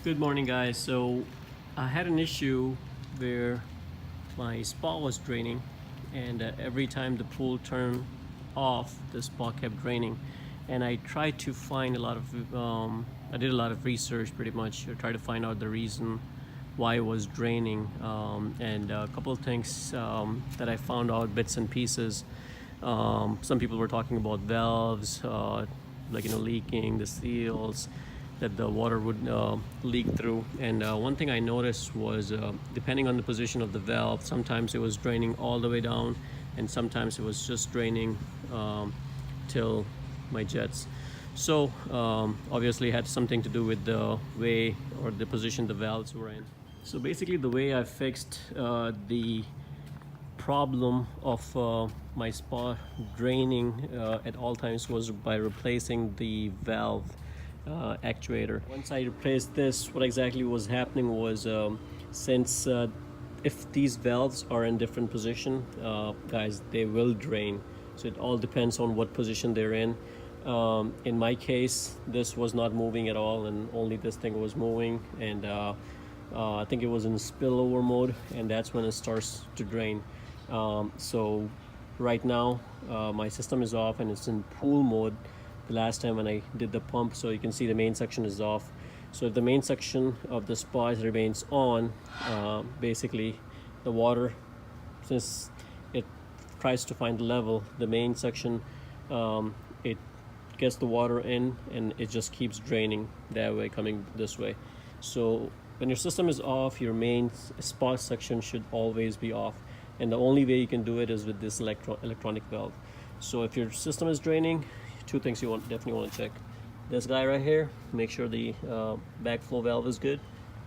Good morning, guys. So I had an issue where my spa was draining, and every time the pool turned off, the spa kept draining. And I tried to find a lot of I did a lot of research, pretty much, to try to find out the reason why it was draining, and a couple of things that I found out, bits and pieces. Some people were talking about valves, like leaking the seals that the water would leak through. And one thing I noticed was, depending on the position of the valve, sometimes it was draining all the way down, and sometimes it was just draining till my jets. So obviously it had something to do with the way or the position the valves were in. So basically the way I fixed the problem of my spa draining at all times was by replacing the valve actuator. Once I replaced this, what exactly was happening was, since if these valves are in different position, guys, they will drain. So it all depends on what position they're in. In my case, this was not moving at all, and only this thing was moving, and I think it was in spillover mode, and that's when it starts to drain. So right now my system is off and it's in pool mode. The last time when I did the pump, so you can see the main section is off. So if the main section of the spa remains on, basically the water, since it tries to find the level, the main section, it gets the water in and it just keeps draining that way, coming this way. So when your system is off, your main spa section should always be off, and the only way you can do it is with this electronic valve. So if your system is draining, two things you definitely want to check: this guy right here, make sure the backflow valve is good,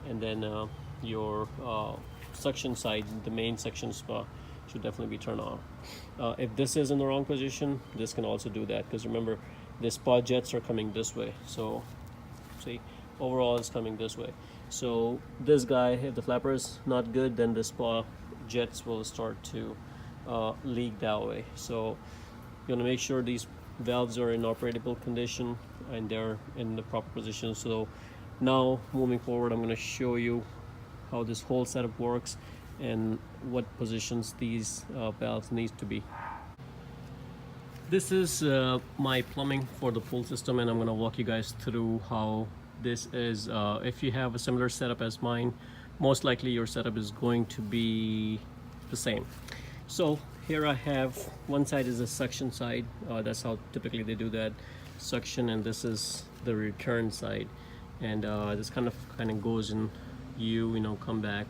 and then your suction side, the main section spa, should definitely be turned on. If this is in the wrong position, this can also do that, because remember, the spa jets are coming this way. So see, overall it's coming this way. So this guy, if the flapper is not good, then the spa jets will start to leak that way. So you want to make sure these valves are in operable condition and they're in the proper position. So now moving forward, I'm going to show you how this whole setup works and what positions these valves need to be. This is my plumbing for the pool system, and I'm going to walk you guys through how this is. If you have a similar setup as mine, most likely your setup is going to be the same. So here I have, one side is a suction side, that's how typically they do that, suction, and this is the return side, and this kind of goes in, come back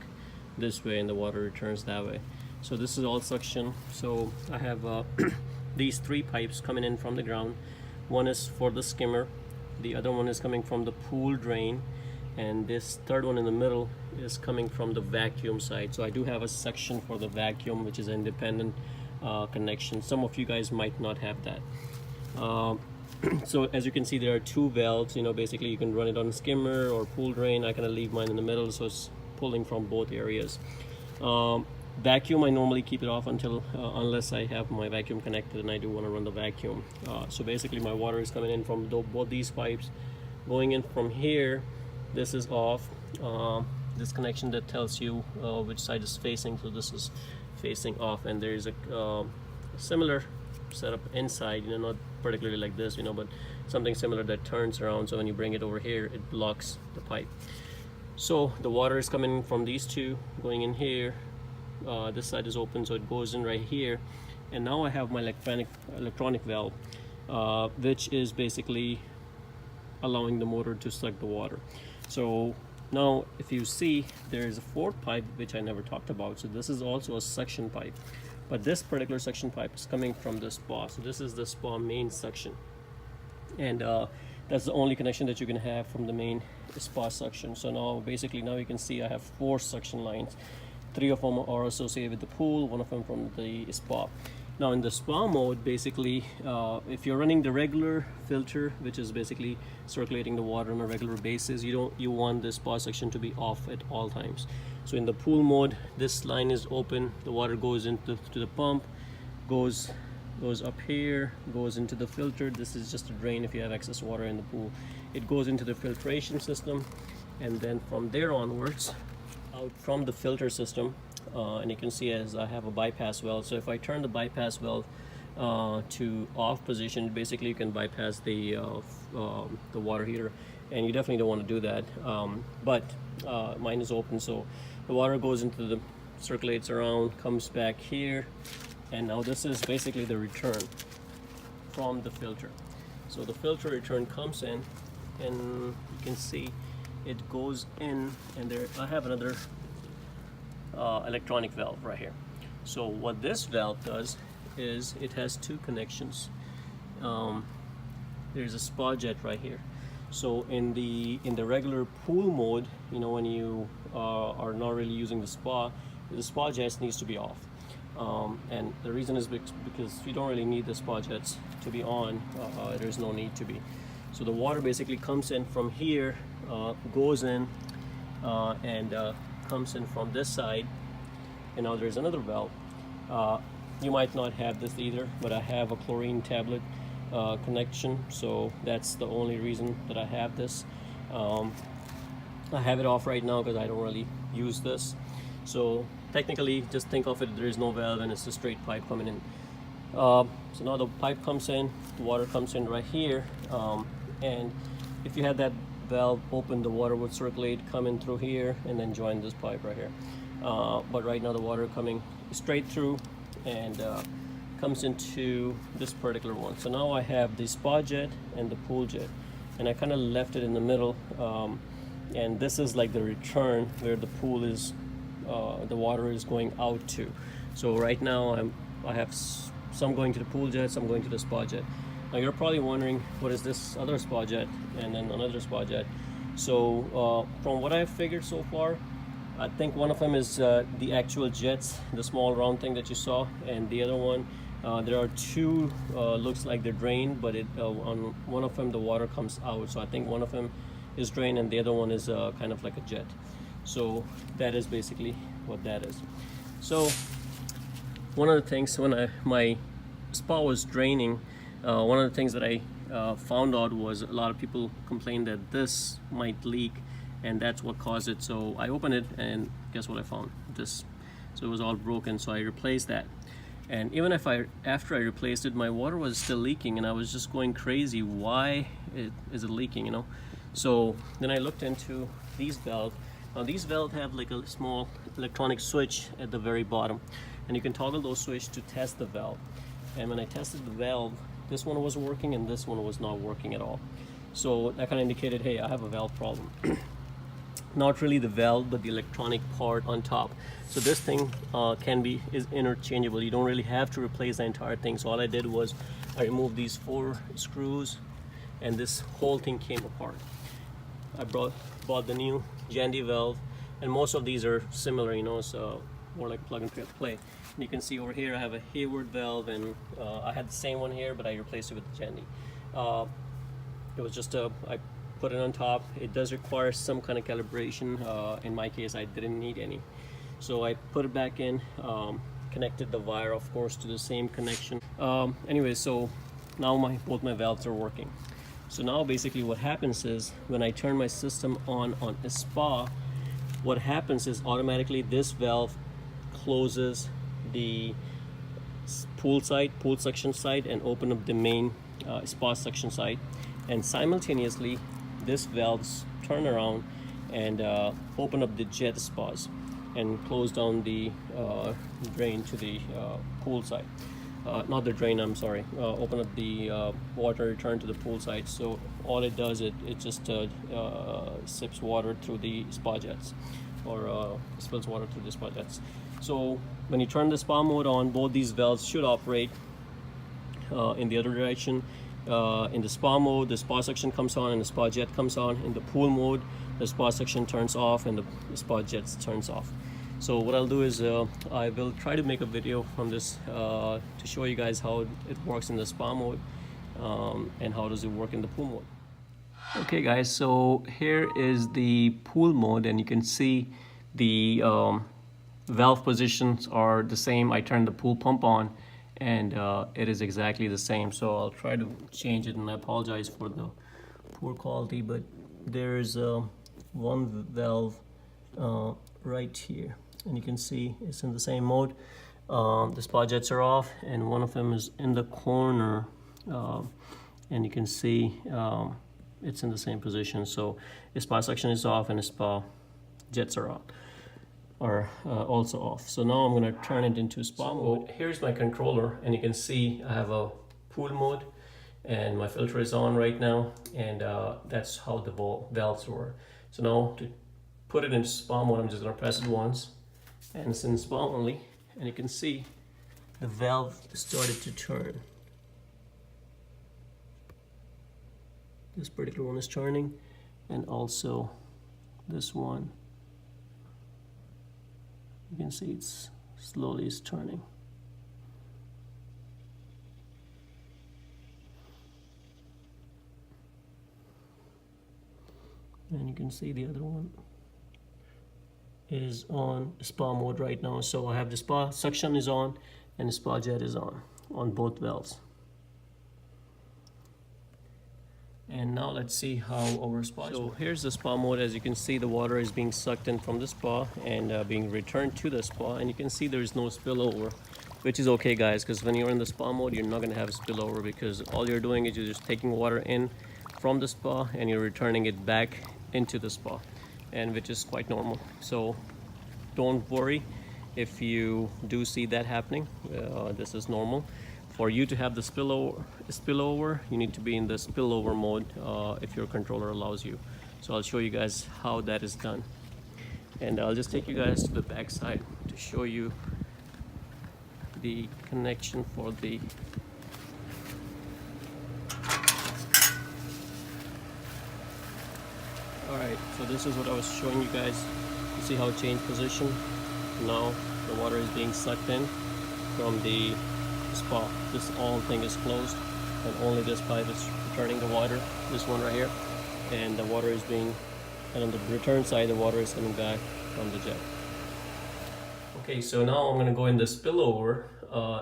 this way, and the water returns that way. So this is all suction. So I have these three pipes coming in from the ground. One is for the skimmer, the other one is coming from the pool drain, and this third one in the middle is coming from the vacuum side. So I do have a section for the vacuum, which is independent connection. Some of you guys might not have that. So as you can see, there are two valves. Basically you can run it on skimmer or pool drain. I kind of leave mine in the middle, so it's pulling from both areas. Vacuum, I normally keep it off until unless I have my vacuum connected and I do want to run the vacuum. So basically my water is coming in from both these pipes, going in from here. This is off. This connection that tells you which side is facing, so this is facing off, and there is a similar setup inside, not particularly like this, but something similar that turns around, so when you bring it over here, it blocks the pipe. So the water is coming from these two, going in here. This side is open, so it goes in right here, and now I have my electronic valve, which is basically allowing the motor to suck the water. So now if you see, there is a fourth pipe which I never talked about. So this is also a suction pipe, but this particular suction pipe is coming from the spa. So this is the spa main suction, and that's the only connection that you can have from the main spa suction. So now basically, now you can see I have 4 suction lines. 3 of them are associated with the pool, 1 of them from the spa. Now in the spa mode, basically if you're running the regular filter, which is basically circulating the water on a regular basis, you want the spa section to be off at all times. So in the pool mode, this line is open, the water goes into the pump, goes up here, goes into the filter. This is just a drain if you have excess water in the pool. It goes into the filtration system, and then from there onwards out from the filter system, and you can see as I have a bypass valve. So if I turn the bypass valve to off position, basically you can bypass the water heater, and you definitely don't want to do that. But mine is open, so the water goes into the circulates around, comes back here, and now this is basically the return from the filter. So the filter return comes in, and you can see it goes in, and there I have another electronic valve right here. So what this valve does is it has two connections. There's a spa jet right here. So in the regular pool mode, you know, when you are not really using the spa jet needs to be off. And the reason is because you don't really need the spa jets to be on. There's no need to be. So the water basically comes in from here, goes in, and comes in from this side. And now there's another valve. You might not have this either, but I have a chlorine tablet connection, so that's the only reason that I have this. I have it off right now because I don't really use this. So technically, just think of it, there is no valve and it's a straight pipe coming in. So now the pipe comes in, the water comes in right here, and if you had that valve open, the water would circulate, come in through here, and then join this pipe right here. But right now the water coming straight through and comes into this particular one. So now I have the spa jet and the pool jet, and I kind of left it in the middle, and this is like the return where the pool is, the water is going out to. So right now I have some going to the pool jet, some going to the spa jet. Now you're probably wondering, what is this other spa jet and then another spa jet? So from what I've figured so far, I think one of them is the actual jets, the small round thing that you saw, and the other one, there are two, looks like they're drained, but on one of them the water comes out. So I think one of them is drained and the other one is kind of like a jet. So that is basically what that is. So one of the things, when my spa was draining, one of the things that I found out was a lot of people complained that this might leak, and that's what caused it. So I opened it, and guess what I found? This. So it was all broken, so I replaced that. And even if after I replaced it, my water was still leaking, and I was just going crazy. Why is it leaking, you know? So then I looked into these valves. Now these valves have like a small electronic switch at the very bottom, and you can toggle those switches to test the valve. And when I tested the valve, this one was working and this one was not working at all. So that kind of indicated, hey, I have a valve problem. Not really the valve, but the electronic part on top. So this thing is interchangeable. You don't really have to replace the entire thing. So all I did was I removed these 4 screws, and this whole thing came apart. I bought the new Jandy valve, and most of these are similar, you know, so more like plug and play. And you can see over here I have a Hayward valve, and I had the same one here, but I replaced it with the Jandy. It was just I put it on top. It does require some kind of calibration. In my case, I didn't need any. So I put it back in, connected the wire, of course, to the same connection. Anyway, so now both my valves are working. So now basically what happens is when I turn my system on a spa, what happens is automatically this valve closes the pool suction side and open up the main spa suction side, and simultaneously this valves turn around and open up the jet spas and close down the drain to the pool side. Not the drain, I'm sorry. Open up the water return to the pool side. So all it does, it just sips water through the spa jets, or spills water through the spa jets. So when you turn the spa mode on, both these valves should operate in the other direction. In the spa mode, the spa suction comes on and the spa jet comes on. In the pool mode, the spa suction turns off and the spa jet turns off. So what I'll do is I will try to make a video from this to show you guys how it works in the spa mode and how does it work in the pool mode. Okay guys, so here is the pool mode, and you can see the valve positions are the same. I turned the pool pump on and it is exactly the same. So I'll try to change it, and I apologize for the poor quality, but there's one valve right here, and you can see it's in the same mode. The spa jets are off, and one of them is in the corner, and you can see it's in the same position. So the spa suction is off and the spa jets are also off. So now I'm going to turn it into spa mode. Here's my controller, and you can see I have a pool mode, and my filter is on right now, and that's how the valves were. So now to put it into spa mode, I'm just going to press it once, and it's in spa only, and you can see the valve started to turn. This particular one is turning, and also this one. You can see it's slowly is turning. And you can see the other one is on spa mode right now. So I have the spa suction is on and the spa jet is on both valves. And now let's see how our spa is. So here's the spa mode. As you can see, the water is being sucked in from the spa and being returned to the spa, and you can see there is no spillover, which is okay, guys, because when you're in the spa mode, you're not going to have spillover, because all you're doing is you're just taking water in from the spa and you're returning it back into the spa, and which is quite normal. So don't worry if you do see that happening. This is normal. For you to have the spillover, you need to be in the spillover mode if your controller allows you. So I'll show you guys how that is done. And I'll just take you guys to the back side to show you the connection for the Alright, so this is what I was showing you guys. You see how it changed position? Now the water is being sucked in from the spa. This all thing is closed, and only this pipe is returning the water, this one right here, and the water is being, and on the return side the water is coming back from the jet. Okay, so now I'm going to go in the spillover.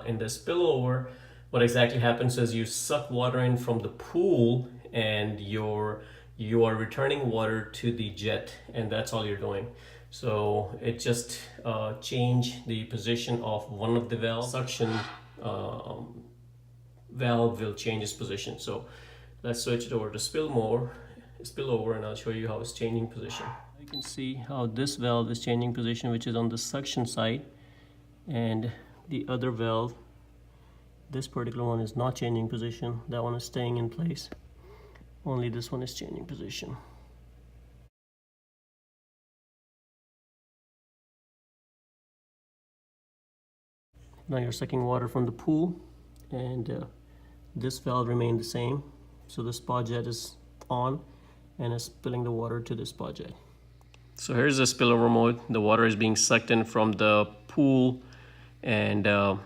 In the spillover, what exactly happens is you suck water in from the pool and you are returning water to the jet, and that's all you're doing. So it just changed the position of one of the valves. Suction valve will change its position. So let's switch it over to spillover, and I'll show you how it's changing position. You can see how this valve is changing position, which is on the suction side, and the other valve, this particular one, is not changing position. That one is staying in place. Only this one is changing position. Now you're sucking water from the pool, and this valve remained the same. So the spa jet is on and is spilling the water to the spa jet. So here's the spillover mode. The water is being sucked in from the pool, and the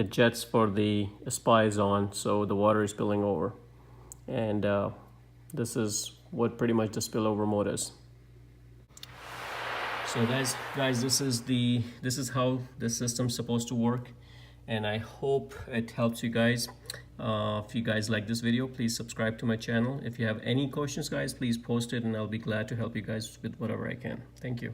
jets for the spa is on, so the water is spilling over. And this is what pretty much the spillover mode is. So guys, this is how the system's supposed to work, and I hope it helps you guys. If you guys like this video, please subscribe to my channel. If you have any questions, guys, please post it, and I'll be glad to help you guys with whatever I can. Thank you.